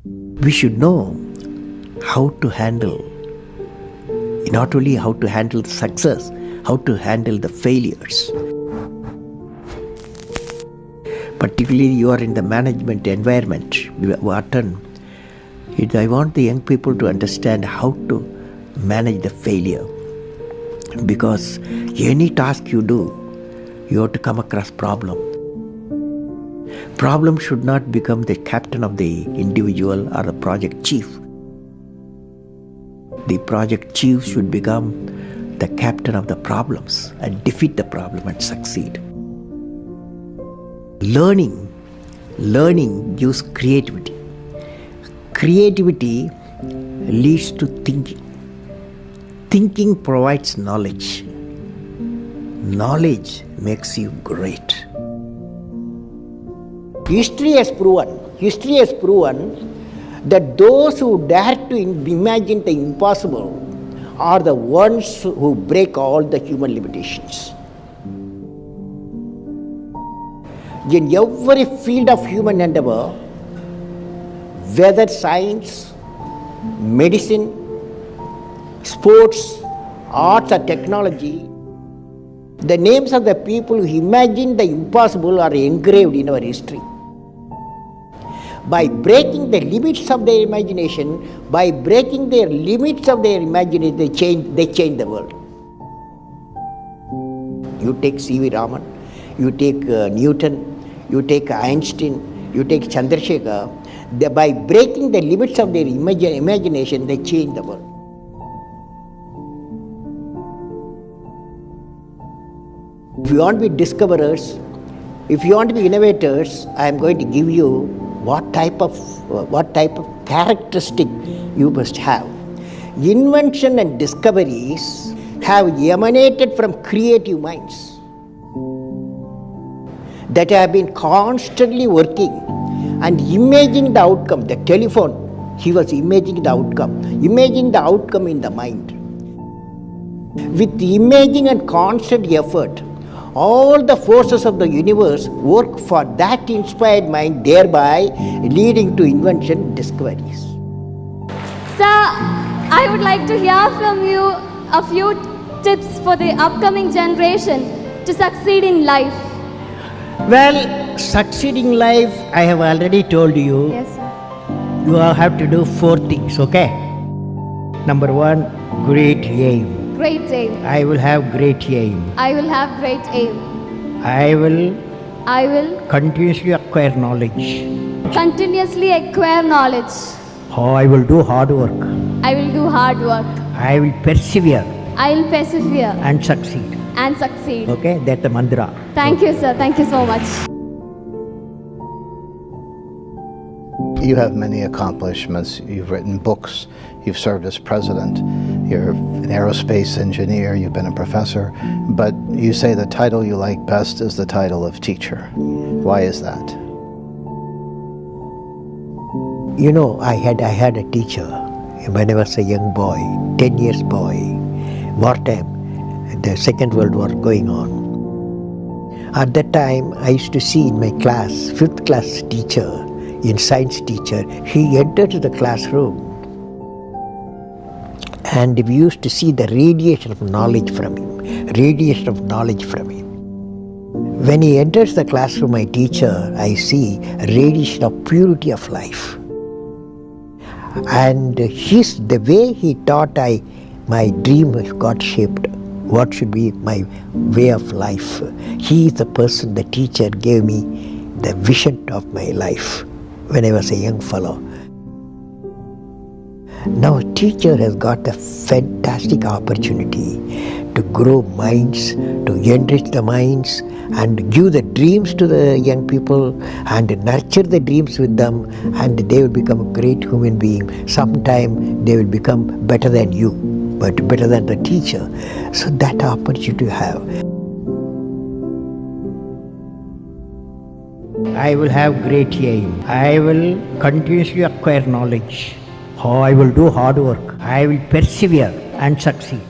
We should know how to handle, not only how to handle the success, how to handle the failures. Particularly you are in the management environment, Wharton. I want the young people to understand how to manage the failure. Because any task you do, you have to come across problem. Problem should not become the captain of the individual or the project chief. The project chief should become the captain of the problems and defeat the problem and succeed. Learning gives creativity. Creativity leads to thinking. Thinking provides knowledge. Knowledge makes you great. History has proven that those who dare to imagine the impossible are the ones who break all the human limitations. In every field of human endeavor, whether science, medicine, sports, arts or technology, the names of the people who imagined the impossible are engraved in our history. By breaking the limits of their imagination, they change the world. You take C.V. Raman, you take Newton, you take Einstein, you take Chandrasekhar. By breaking the limits of their imagination, they change the world. If you want to be discoverers, if you want to be innovators, I am going to give you what type of characteristic you must have. Invention and discoveries have emanated from creative minds that have been constantly working and imagining the outcome. The telephone, he was imagining the outcome in the mind. With imaging and constant effort, all the forces of the universe work for that inspired mind, thereby leading to invention discoveries. Sir, I would like to hear from you a few tips for the upcoming generation to succeed in life. Well, succeeding life, I have already told you. Yes, sir. You have to do 4 things, okay? Number 1, great aim. Great aim. I will have great aim. I will have great aim. I will continuously acquire knowledge. Knowledge. I will do hard work. I will do hard work. I will persevere. And succeed. Okay, that's the mantra. Thank you, sir. Thank you so much. You have many accomplishments. You've written books. You've served as president. You're an aerospace engineer. You've been a professor. But you say the title you like best is the title of teacher. Why is that? You know, I had a teacher when I was a young boy, 10 years boy, wartime, the Second World War going on. At that time, I used to see in my class, 5th class teacher, in science teacher, he entered the classroom and we used to see the radiation of knowledge from him. When he enters the classroom, my teacher, I see a radiation of purity of life. And the way he taught, my dream got shaped. What should be my way of life? He is the person, the teacher gave me the vision of my life when I was a young fellow. Now a teacher has got a fantastic opportunity to grow minds, to enrich the minds and give the dreams to the young people and nurture the dreams with them, and they will become a great human being. Sometime they will become better than you, but better than the teacher. So that opportunity you have. I will have great aim. I will continuously acquire knowledge. I will do hard work. I will persevere and succeed.